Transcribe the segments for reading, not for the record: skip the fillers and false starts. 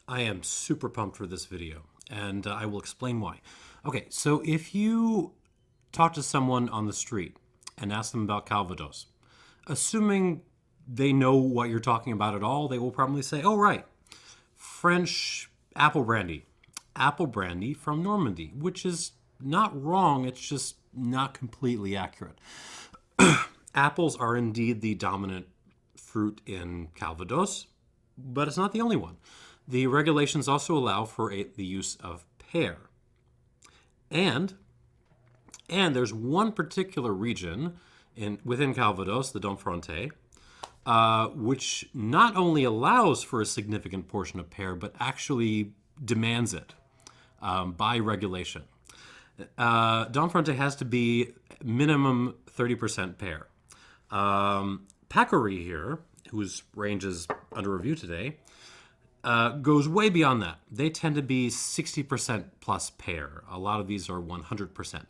I am super pumped for this video, and I will explain why. Okay, so if you talk to someone on the street and ask them about Calvados, assuming they know what you're talking about at all, they will probably say, oh, right, French apple brandy from Normandy, which is not wrong, it's just not completely accurate. Apples are indeed the dominant fruit in Calvados, but it's not the only one. The regulations also allow for the use of pear. And there's one particular region within Calvados, the Domfrontais, which not only allows for a significant portion of pear, but actually demands it by regulation. Domfrontais has to be minimum 30% pear. Pacory here, whose range is under review today, goes way beyond that. They tend to be 60% plus pear. A lot of these are 100%.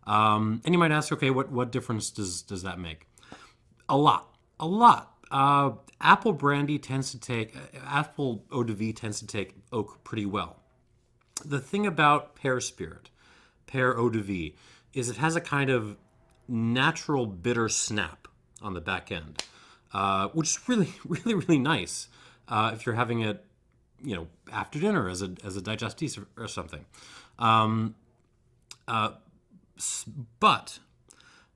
And you might ask, okay, what difference does that make? A lot. Apple brandy tends to take, apple eau de vie tends to take oak pretty well. The thing about pear spirit, pear eau de vie, is it has a kind of natural bitter snap on the back end, which is really nice if you're having it, after dinner as a digestif or something. But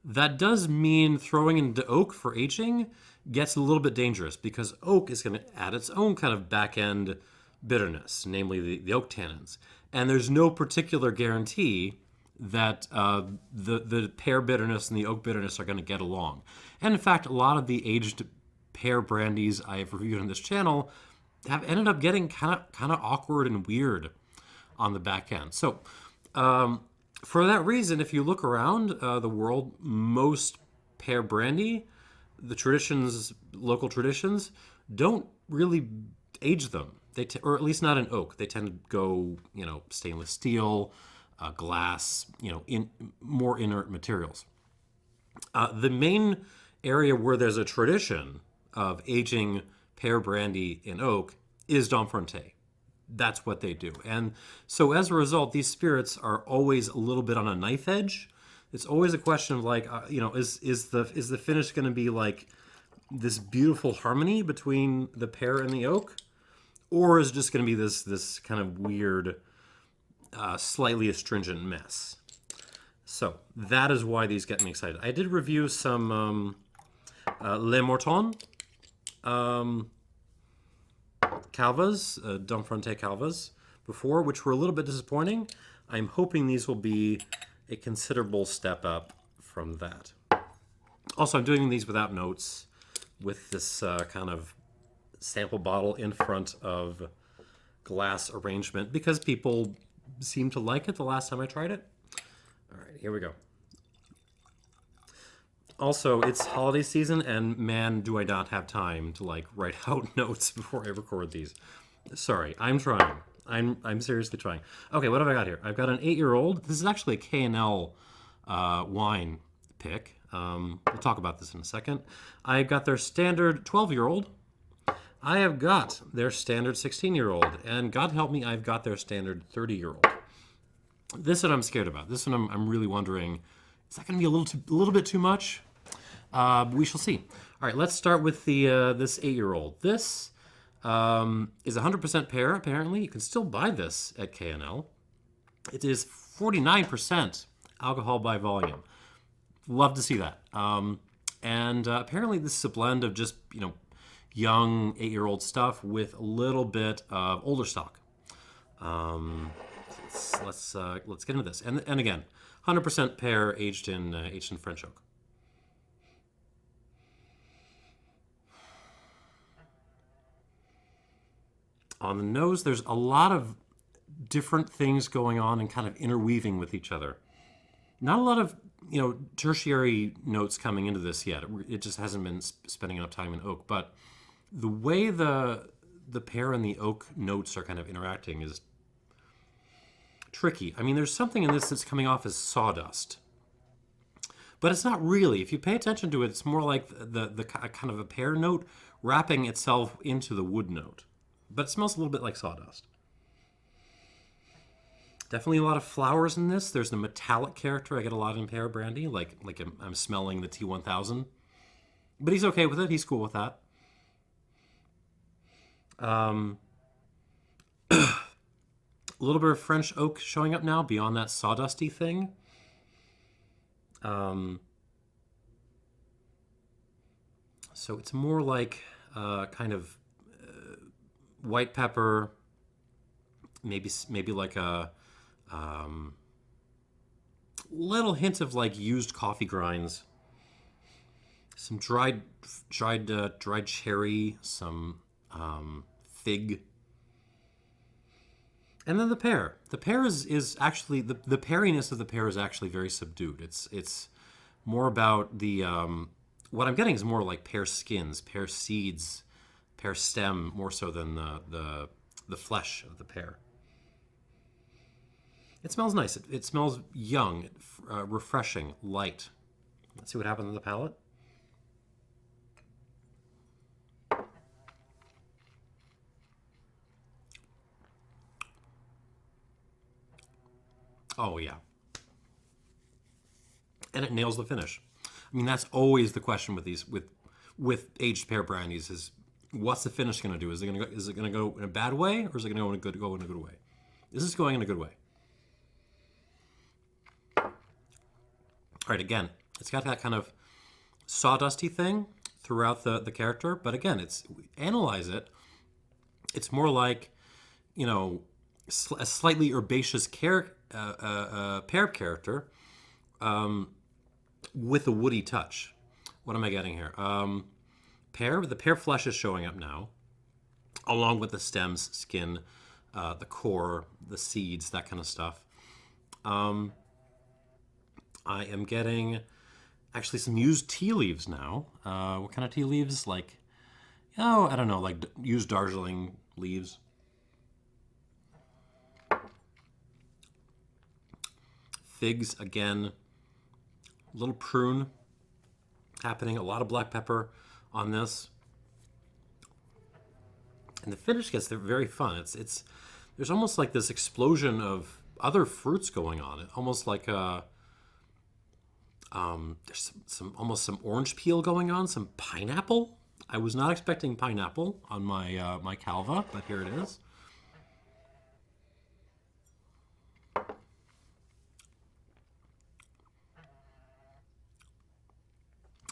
that does mean throwing into oak for aging gets a little bit dangerous because oak is going to add its own kind of back end bitterness, namely the oak tannins. And there's no particular guarantee that the pear bitterness and the oak bitterness are going to get along. And in fact, a lot of the aged pear brandies I have reviewed on this channel have ended up getting kind of awkward and weird on the back end. So for that reason, if you look around the world, most pear brandy, the traditions, local traditions, don't really age them. Or at least not in oak. They tend to go, stainless steel, glass, in more inert materials. The main area where there's a tradition of aging pear brandy in oak is Domfrontais. That's what they do. And so as a result, these spirits are always a little bit on a knife edge. It's always a question of like, is the finish going to be like this beautiful harmony between the pear and the oak? Or is it just going to be this kind of weird, slightly astringent mess? So that is why these get me excited. I did review some Le Morton Calvas, Domfrontais Calvas before, which were a little bit disappointing. I'm hoping these will be a considerable step up from that. Also, I'm doing these without notes, with this kind of sample bottle in front of glass arrangement because people seem to like it the last time I tried it. All right, here we go. Also, it's holiday season, and man, do I not have time to write out notes before I record these. Sorry, I'm trying. I'm seriously trying. Okay, what have I got here? I've got an 8-year-old. This is actually a K&L wine pick. We'll talk about this in a second. I've got their standard 12-year-old. I have got their standard 16-year-old, and God help me, I've got their standard 30-year-old. This one I'm scared about. This one I'm really wondering, is that going to be a little bit too much? We shall see. All right, let's start with the this 8-year-old. This is 100% pear, apparently. You can still buy this at K&L. It is 49% alcohol by volume. Love to see that. And apparently this is a blend of just, young 8-year-old stuff with a little bit of older stock. Let's get into this. And again, 100% pear aged in French oak. On the nose, there's a lot of different things going on and kind of interweaving with each other. Not a lot of tertiary notes coming into this yet. It just hasn't been spending enough time in oak, but the way the pear and the oak notes are kind of interacting is tricky. I mean, there's something in this that's coming off as sawdust, but it's not really. If you pay attention to it, it's more like the kind of a pear note wrapping itself into the wood note. but it smells a little bit like sawdust. Definitely a lot of flowers in this. There's the metallic character I get a lot in pear brandy, like I'm smelling the T1000. But he's okay with it. He's cool with that. A little bit of French oak showing up now beyond that sawdusty thing. So it's more like kind of white pepper, maybe like a little hint of like used coffee grinds, some dried cherry, some fig. And then the pear. The pear is actually the peariness of the pear is actually very subdued. It's more about the what I'm getting is more like pear skins, pear seeds, pear stem, more so than the flesh of the pear. It smells nice. It smells young, refreshing, light. Let's see what happens on the palate. Oh yeah. And it nails the finish. I mean, that's always the question with these with aged pear brandies is what's the finish going to do? Is it going to go in a bad way, or is it going to go in a good way? This is going in a good way. All right, again, it's got that kind of sawdusty thing throughout the character, but again, analyze it. It's more like, you know, a slightly herbaceous pear character with a woody touch. What am I getting here? Pear. The pear flesh is showing up now, along with the stems, skin, the core, the seeds, that kind of stuff. I am getting actually some used tea leaves now. What kind of tea leaves? Like, oh, I don't know, like used Darjeeling leaves. Figs again. A little prune happening. A lot of black pepper on this. And the finish gets very fun. It's there's almost like this explosion of other fruits going on. It almost like there's some orange peel going on, some pineapple. I was not expecting pineapple on my my Calva, but here it is.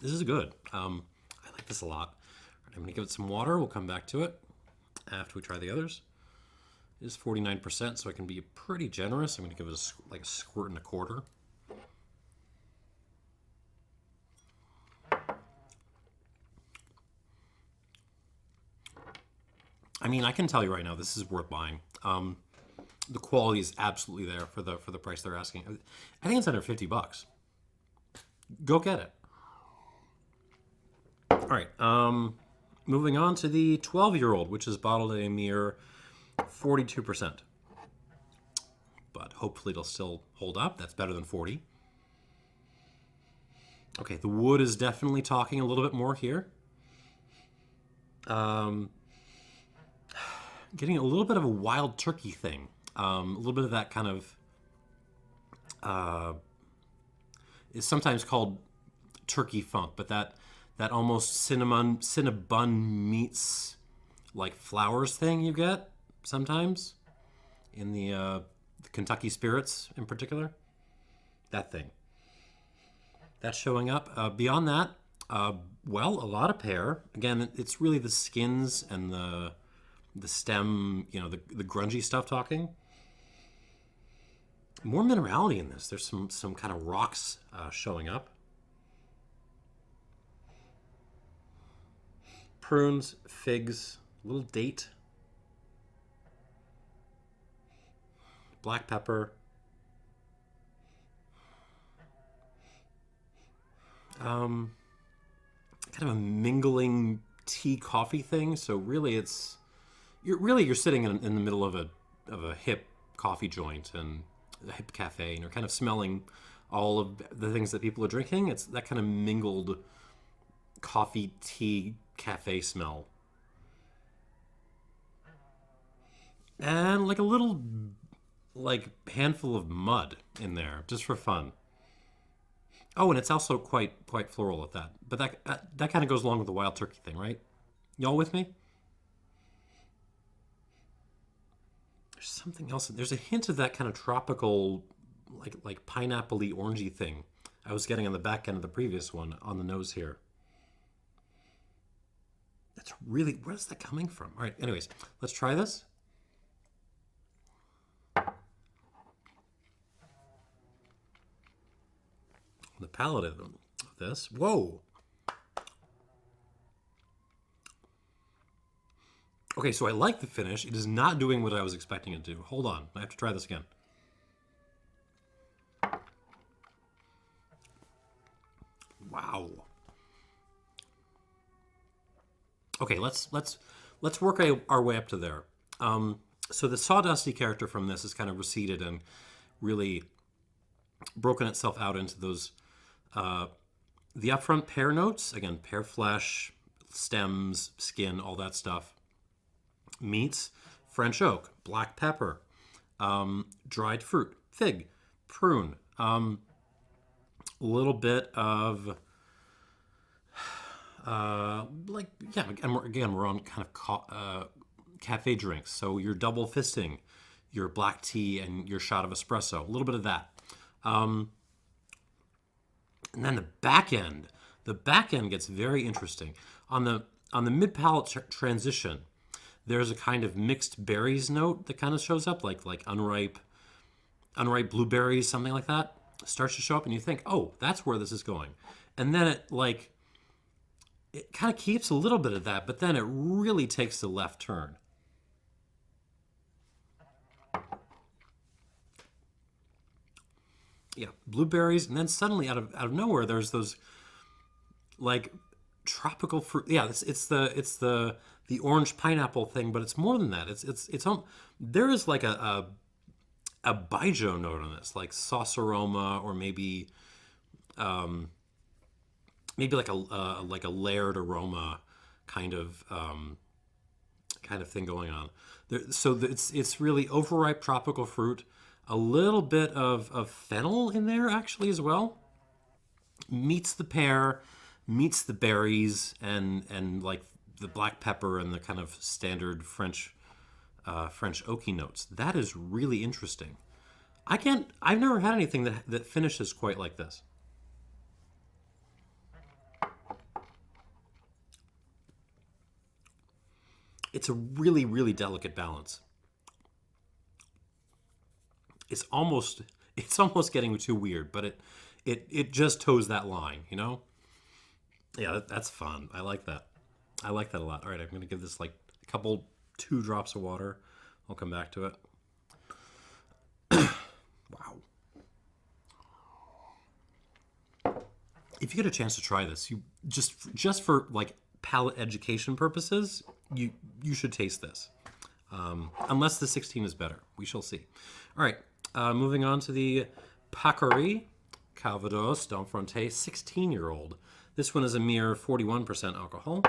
This is good. I like this a lot. I'm going to give it some water. We'll come back to it after we try the others. It is 49%, so I can be pretty generous. I'm going to give it like a squirt and a quarter. I mean, I can tell you right now, this is worth buying. The quality is absolutely there for the price they're asking. I think it's under $50. Go get it. All right. Moving on to the 12-year-old, which is bottled at a mere 42%. But hopefully it'll still hold up. That's better than 40. Okay, the wood is definitely talking a little bit more here. Getting a little bit of a wild turkey thing. A little bit of that kind of is sometimes called turkey funk, but that almost cinnabon meets like flowers thing you get sometimes in the Kentucky spirits in particular. That thing. That's showing up. Beyond that, well, a lot of pear. Again, it's really the skins and the stem, you know, the grungy stuff talking. More minerality in this. There's some kind of rocks showing up. Prunes, figs, a little date, black pepper, kind of a mingling tea coffee thing. So really, you're sitting in the middle of a hip coffee joint and a hip cafe, and you're kind of smelling all of the things that people are drinking. It's that kind of mingled coffee, tea, cafe smell. and like a little like handful of mud in there just for fun. Oh, and it's also quite floral at that. But that kind of goes along with the wild turkey thing, right? Y'all with me? There's something else. There's a hint of that kind of tropical, like pineapple-y, orangey thing I was getting on the back end of the previous one on the nose here. That's really, where's that coming from? All right, anyways, let's try this. The palate of this. Whoa. Okay, so I like the finish. It is not doing what I was expecting it to do. Hold on. I have to try this again. Wow. Okay, let's work our way up to there. So the sawdusty character from this is kind of receded and really broken itself out into those the upfront pear notes. Again, pear flesh, stems, skin, all that stuff. Meats, French oak, black pepper, dried fruit, fig, prune, a little bit of again we're on kind of cafe drinks. So you're double fisting your black tea and your shot of espresso, a little bit of that. And then the back end gets very interesting. On the mid palate transition, there's a kind of mixed berries note that kind of shows up, like unripe blueberries, something like that, starts to show up, and you think, oh, that's where this is going. And then it kind of keeps a little bit of that, but then it really takes the left turn. Yeah, blueberries, and then suddenly out of nowhere, there's those like tropical fruit. Yeah, it's the orange pineapple thing, but it's more than that. There is like a baijiu note on this, like sauce aroma, or maybe like a layered aroma kind of thing going on. It's really overripe tropical fruit, a little bit of fennel in there actually as well. Meets the pear, meets the berries, and like the black pepper and the kind of standard French oaky notes. That is really interesting. I've never had anything that finishes quite like this. It's a really, really delicate balance. It's almost getting too weird, but it just toes that line, you know? Yeah, that's fun. I like that. I like that a lot. All right, I'm going to give this like a couple, 2 drops of water. I'll come back to it. Wow. If you get a chance to try this, you just for like palate education purposes, you should taste this. Unless the 16 is better. We shall see. All right, moving on to the Pacory Calvados Domfrontais 16-year-old. This one is a mere 41% alcohol.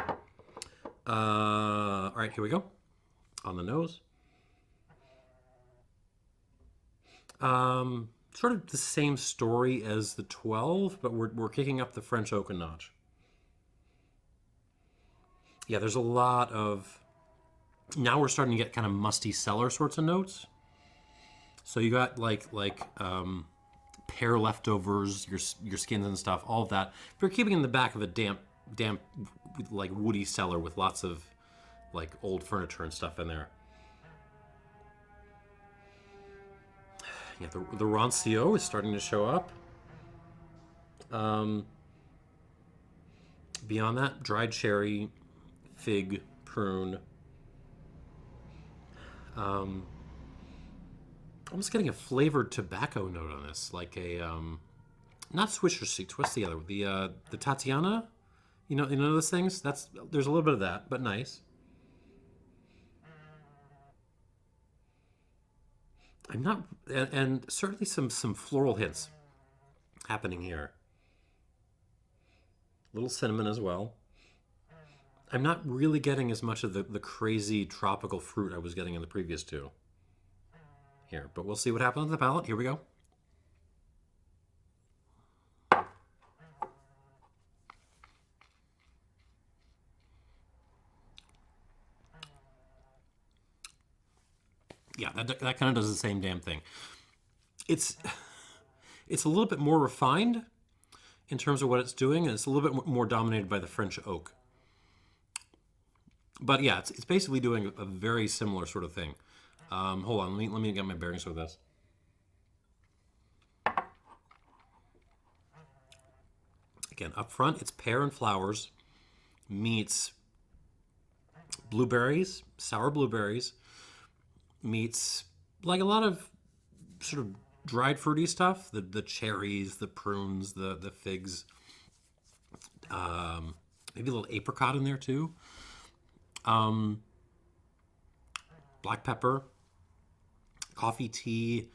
All right, here we go. On the nose. Sort of the same story as the 12, but we're kicking up the French oak a notch. Yeah, there's a lot of... Now we're starting to get kind of musty cellar sorts of notes. So you got like pear leftovers, your skins and stuff, all of that. If you're keeping in the back of a damp, like woody cellar with lots of like old furniture and stuff in there. Yeah, the Rancio is starting to show up. Beyond that, dried cherry, fig, prune. Almost getting a flavored tobacco note on this, like a not Swisher Sweets. What's the other? The Tatiana. You know those things. There's a little bit of that, but nice. I'm not, and certainly some floral hints happening here. A little cinnamon as well. I'm not really getting as much of the crazy tropical fruit I was getting in the previous two here. But we'll see what happens on the palate. Here we go. Yeah, that kind of does the same damn thing. It's it's a little bit more refined in terms of what it's doing, and it's a little bit more dominated by the French oak. But yeah, it's basically doing a very similar sort of thing. Hold on, let me get my bearings with this. Again, up front, it's pear and flowers meets blueberries, sour blueberries, meets like a lot of sort of dried fruity stuff, the cherries, the prunes, the figs, maybe a little apricot in there too. Black pepper, coffee, tea,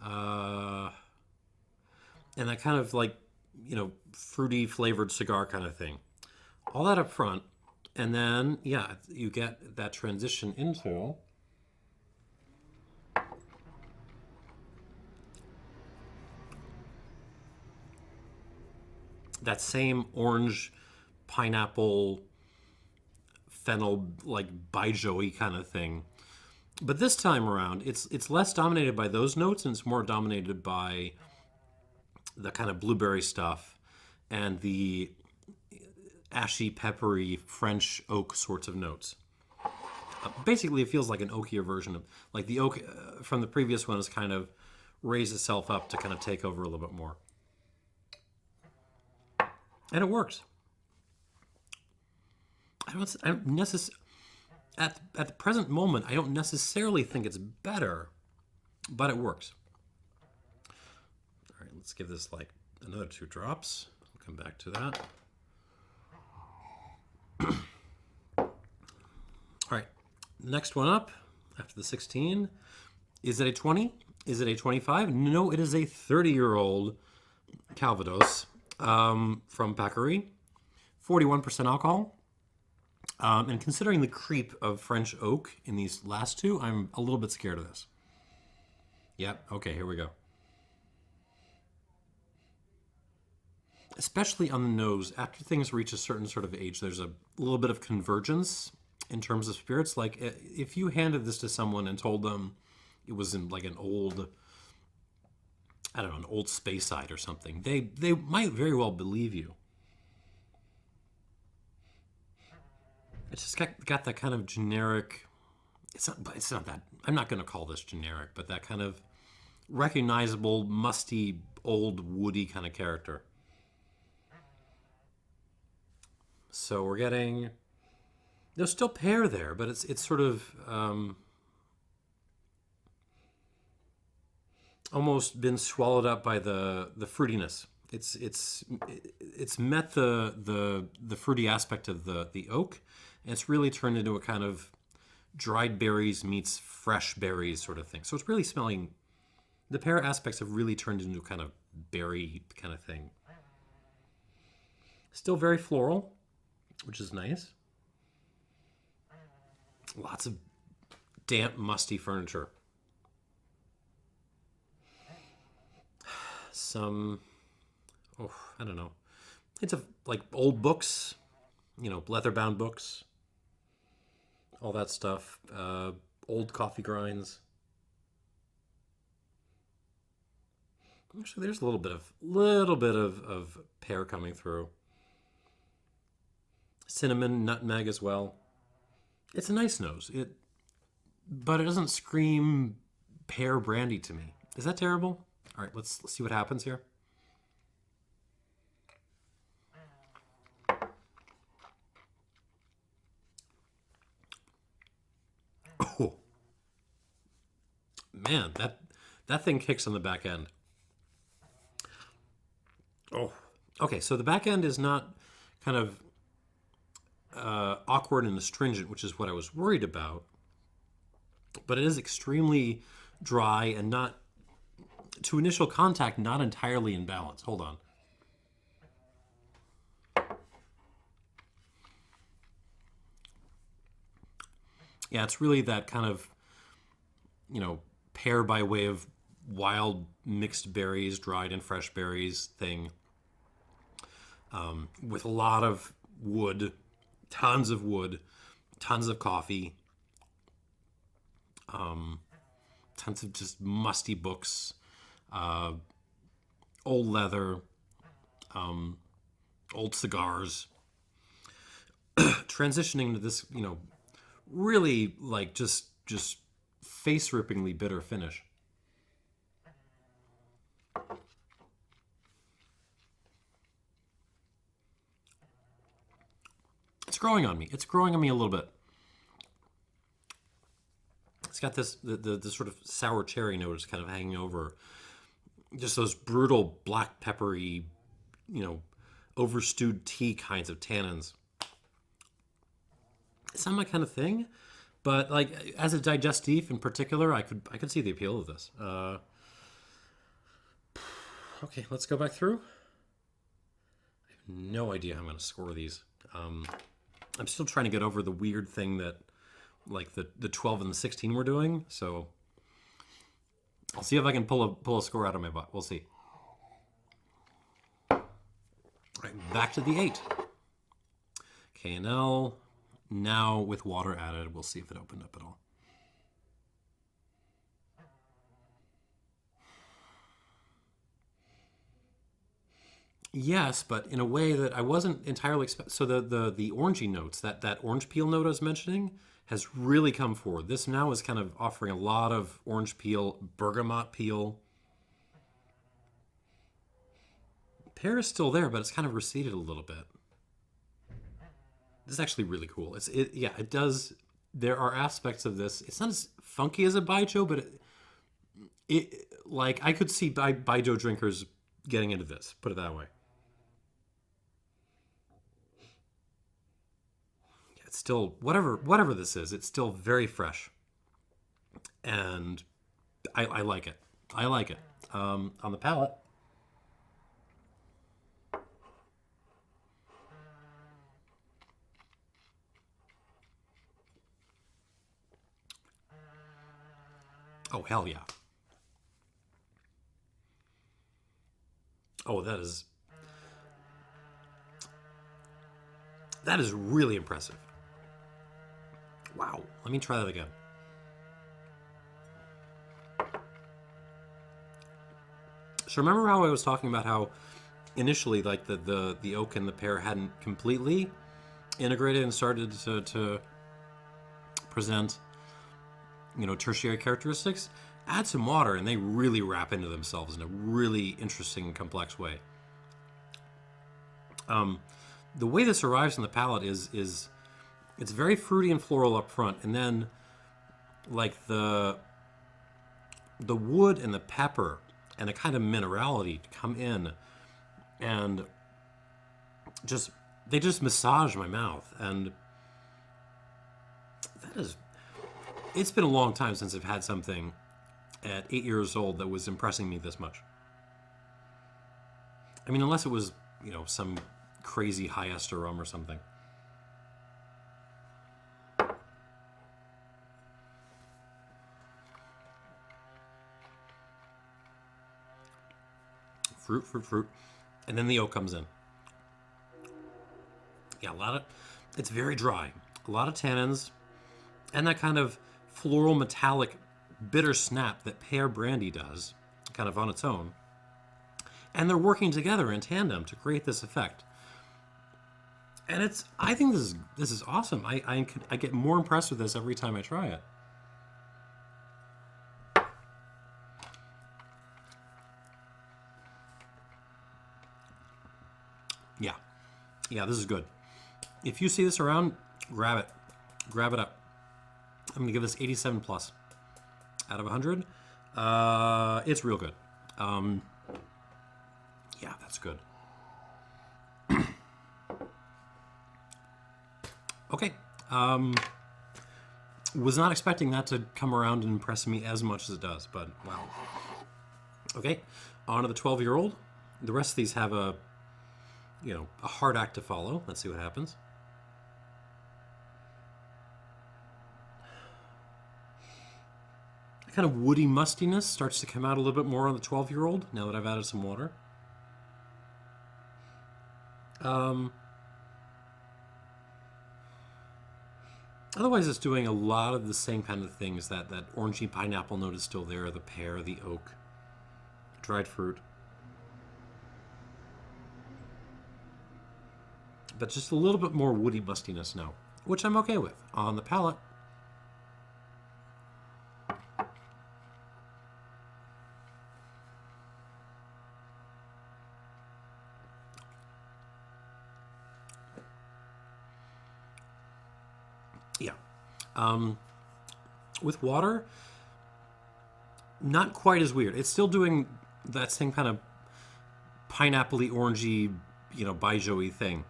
and that kind of like, fruity flavored cigar kind of thing. All that up front, and then yeah, you get that transition into that same orange, pineapple, fennel, like baijiu kind of thing. But this time around, it's less dominated by those notes, and it's more dominated by the kind of blueberry stuff and the ashy, peppery French oak sorts of notes. Basically, it feels like an oakier version of, like the oak from the previous one has kind of raised itself up to kind of take over a little bit more. And it works. I don't necessarily, at the present moment, I don't necessarily think it's better, but it works. All right, let's give this like another 2 drops. We'll come back to that. All right, next one up after the 16. Is it a 20? Is it a 25? No, it is a 30-year-old Calvados from Pacory. 41% alcohol. And considering the creep of French oak in these last two, I'm a little bit scared of this. Yep, okay, here we go. Especially on the nose, after things reach a certain sort of age, there's a little bit of convergence in terms of spirits. Like if you handed this to someone and told them it was in like an old, I don't know, an old Speyside or something, they might very well believe you. It's just got that kind of generic. It's not that. I'm not going to call this generic, but that kind of recognizable, musty, old, woody kind of character. So we're getting. There's still pear there, but it's sort of almost been swallowed up by the fruitiness. It's met the fruity aspect of the oak, and it's really turned into a kind of dried berries meets fresh berries sort of thing. So it's really smelling. The pear aspects have really turned into a kind of berry kind of thing. Still very floral, which is nice. Lots of damp, musty furniture. Some, I don't know. It's like old books, leather-bound books, all that stuff. Old coffee grinds. Actually, there's a little bit of pear coming through. Cinnamon, nutmeg as well. It's a nice nose. But it doesn't scream pear brandy to me. Is that terrible? All right, let's see what happens here. Oh, man, that thing kicks on the back end. Oh, okay. So the back end is not kind of awkward and astringent, which is what I was worried about. But it is extremely dry and not, to initial contact, not entirely in balance. Hold on. Yeah, it's really that kind of, pear by way of wild mixed berries, dried and fresh berries thing, with a lot of wood, tons of wood, tons of coffee, tons of just musty books, old leather, old cigars, transitioning to this, really like just face-rippingly bitter finish. It's growing on me. It's growing on me a little bit. It's got this the sort of sour cherry notes kind of hanging over. Just those brutal black peppery, overstewed tea kinds of tannins. It's not my kind of thing, but like as a digestif in particular, I could see the appeal of this. Okay, let's go back through. I have no idea how I'm going to score these. I'm still trying to get over the weird thing that like the 12 and the 16 were doing. So I'll see if I can pull a score out of my butt. We'll see. All right, back to the 8. K&L, now with water added. We'll see if it opened up at all. Yes, but in a way that I wasn't entirely expecting. So the orangey notes, that orange peel note I was mentioning, has really come forward. This now is kind of offering a lot of orange peel, bergamot peel. Pear is still there, but it's kind of receded a little bit. This is actually really cool. It does. There are aspects of this. It's not as funky as a baijiu, but it like I could see baijiu drinkers getting into this. Put it that way. It's still whatever this is. It's still very fresh, and I like it. I like it. On the palate. Oh, hell yeah. Oh, that is really impressive. Wow. Let me try that again. So remember how I was talking about how initially like the oak and the pear hadn't completely integrated and started to present, tertiary characteristics? Add some water and they really wrap into themselves in a really interesting, complex way. The way this arrives in the palate is it's very fruity and floral up front, and then like the wood and the pepper and a kind of minerality come in and they just massage my mouth, and it's been a long time since I've had something at 8 years old that was impressing me this much. I mean, unless it was, some crazy high ester rum or something. Fruit. And then the oak comes in. Yeah, it's very dry. A lot of tannins, and that kind of floral metallic bitter snap that pear brandy does, kind of on its own. And they're working together in tandem to create this effect. And I think this is awesome. I get more impressed with this every time I try it. Yeah, this is good. If you see this around, grab it up. I'm gonna give this 87 plus out of 100. It's real good. Yeah, that's good. Okay. Was not expecting that to come around and impress me as much as it does, but wow. Okay, on to the 12-year-old. The rest of these have a hard act to follow. Let's see what happens. kind of woody mustiness starts to come out a little bit more on the 12-year-old now that I've added some water. Otherwise, it's doing a lot of the same kind of things. That orangey pineapple note is still there, the pear, the oak, dried fruit. But just a little bit more woody mustiness now, which I'm okay with on the palate. Yeah. With water, not quite as weird. It's still doing that same kind of pineapple-y, orangey, baijiu-y thing.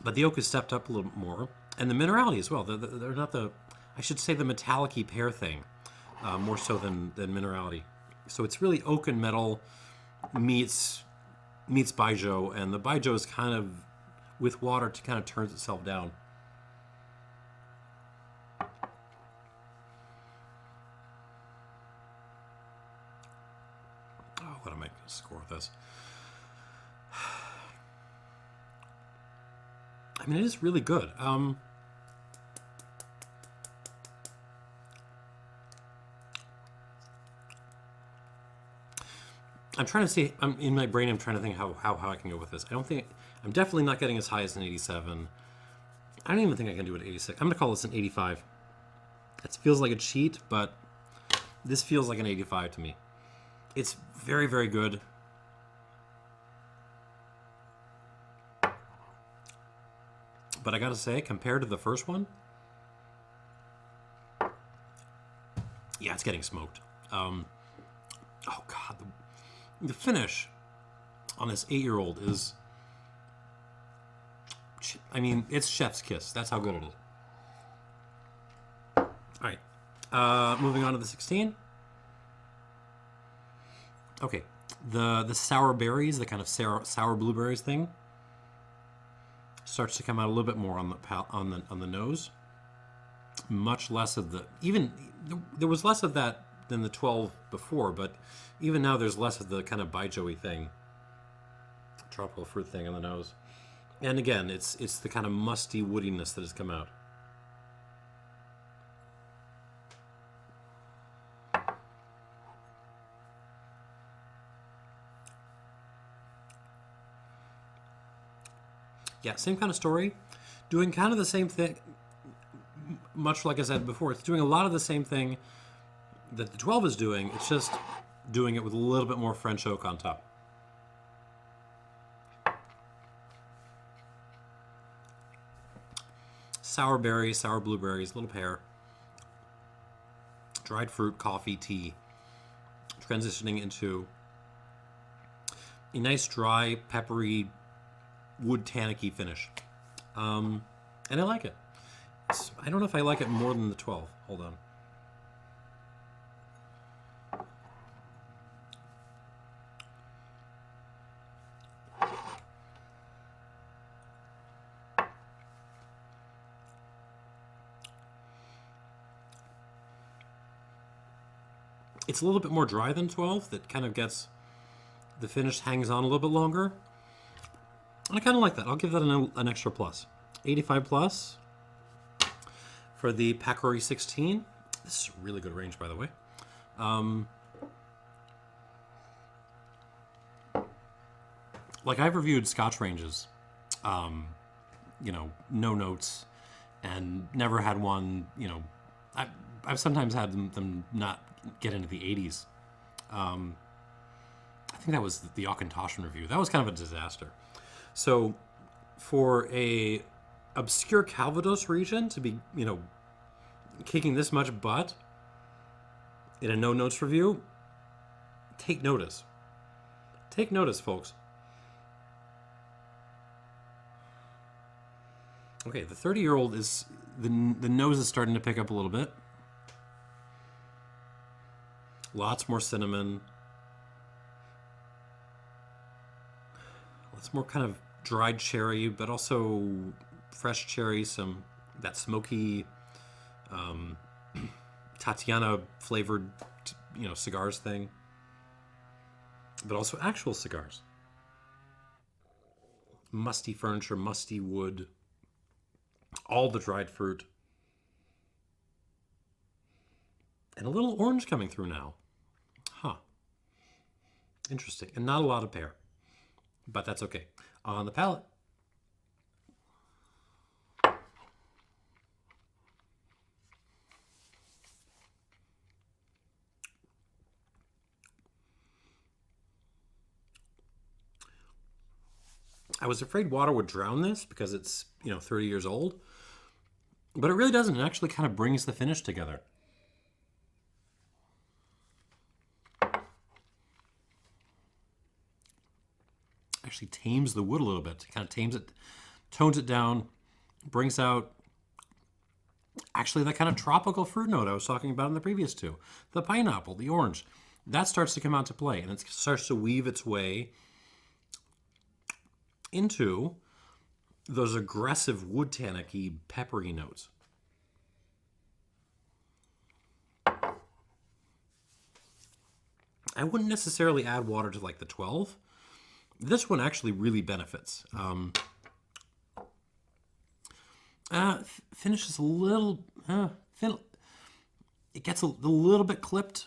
But the oak has stepped up a little bit more. And the minerality as well. They're not I should say the metallic-y pear thing, more so than minerality. So it's really oak and metal meets baijiu, and the baijiu is kind of, with water, kind of turns itself down. Oh, what am I going to score with this? I mean, it is really good. I'm trying to see. In my brain, I'm trying to think how I can go with this. I'm definitely not getting as high as an 87. I don't even think I can do it at 86. I'm going to call this an 85. It feels like a cheat, but this feels like an 85 to me. It's very, very good. But I gotta say, compared to the first one, yeah, it's getting smoked. Oh God, the finish on this 8-year-old is, I mean, it's chef's kiss. That's how good it is. All right, moving on to the 16. Okay, the sour berries, the kind of sour blueberries thing, starts to come out a little bit more on the nose. Much less of there was less of that than the 12 before, but even now there's less of the kind of baijiu-y thing, tropical fruit thing on the nose. And again, it's the kind of musty woodiness that has come out. Yeah, same kind of story, doing kind of the same thing, much like I said before. It's doing a lot of the same thing that the 12 is doing. It's just doing it with a little bit more French oak on top. Sour berries, sour blueberries, little pear, dried fruit, coffee, tea, transitioning into a nice dry, peppery, wood tannic-y finish. And I like it. I don't know if I like it more than the 12. Hold on. It's a little bit more dry than 12. That kind of gets, the finish hangs on a little bit longer. And I kind of like that. I'll give that an extra plus. 85 plus for the Pacory 16. This is a really good range, by the way. Like, I've reviewed Scotch ranges, no notes, and never had one, I've sometimes had them not get into the 80s. I think that was the Auchentoshan review. That was kind of a disaster. So for a obscure Calvados region to be, kicking this much butt in a no notes review, take notice. Take notice, folks. Okay, the 30-year-old is, the nose is starting to pick up a little bit. Lots more cinnamon. Lots more kind of dried cherry, but also fresh cherry, that smoky, Tatiana flavored, cigars thing, but also actual cigars. Musty furniture, musty wood, all the dried fruit. And a little orange coming through now. Huh. Interesting. And not a lot of pear. But that's okay. On the palate. I was afraid water would drown this because it's, 30 years old. But it really doesn't. It actually kind of brings the finish together. Actually tames the wood a little bit. It kind of tames it, tones it down, brings out actually that kind of tropical fruit note I was talking about in the previous two. The pineapple, the orange. That starts to come out to play, and it starts to weave its way into those aggressive wood tannic-y, peppery notes. I wouldn't necessarily add water to like the 12. This one actually really benefits. Finishes a little, it gets a little bit clipped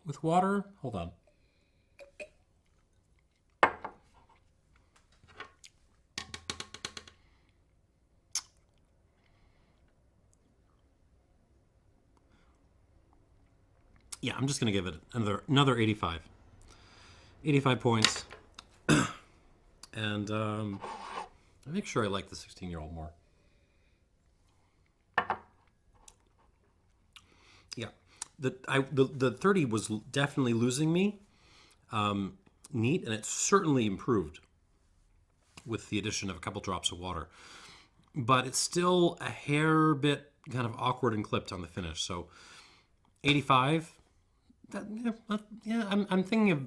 with water. Hold on. Yeah, I'm just going to give it another 85. 85 points. And I make sure I like the 16-year-old more. Yeah, the 30 was definitely losing me. Neat, and it certainly improved with the addition of a couple drops of water. But it's still a hair bit kind of awkward and clipped on the finish. So 85. I'm thinking of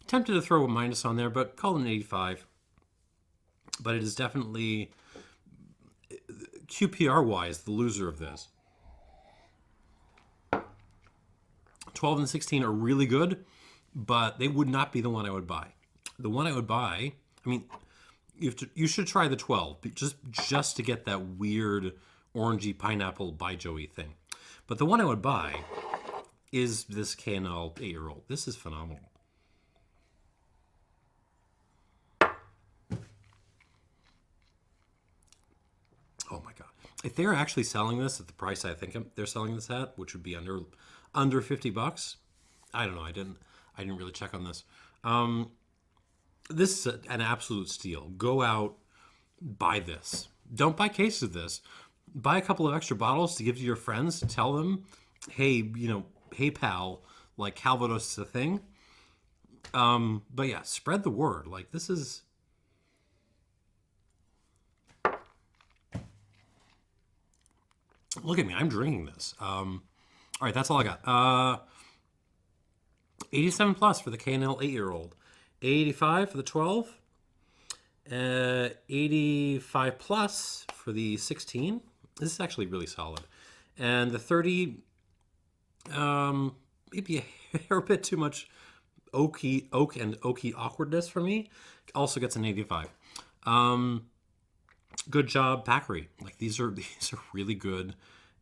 tempted to throw a minus on there, but call it an 85. But it is definitely, QPR-wise, the loser of this. 12 and 16 are really good, but they would not be the one I would buy. The one I would buy, I mean, you should try the 12, just to get that weird orangey pineapple by Joey thing. But the one I would buy is this K&L 8-year-old. This is phenomenal. Oh my God. If they're actually selling this at the price I think they're selling this at, which would be under $50, I don't know. I didn't really check on this. This is an absolute steal. Go out, buy this. Don't buy cases of this. Buy a couple of extra bottles to give to your friends. Tell them, hey, hey pal, like Calvados is a thing. But yeah, spread the word. Like this is. Look at me, I'm drinking this. All right, that's all I got. 87 plus for the K&L 8-year-old. 85 for the 12. 85 plus for the 16. This is actually really solid. And the 30, maybe a hair bit too much oak and oaky awkwardness for me. Also gets an 85. Good job, Pacory. Like these are really good,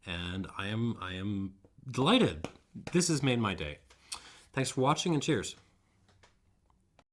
and I am delighted. This has made my day. Thanks for watching, and cheers.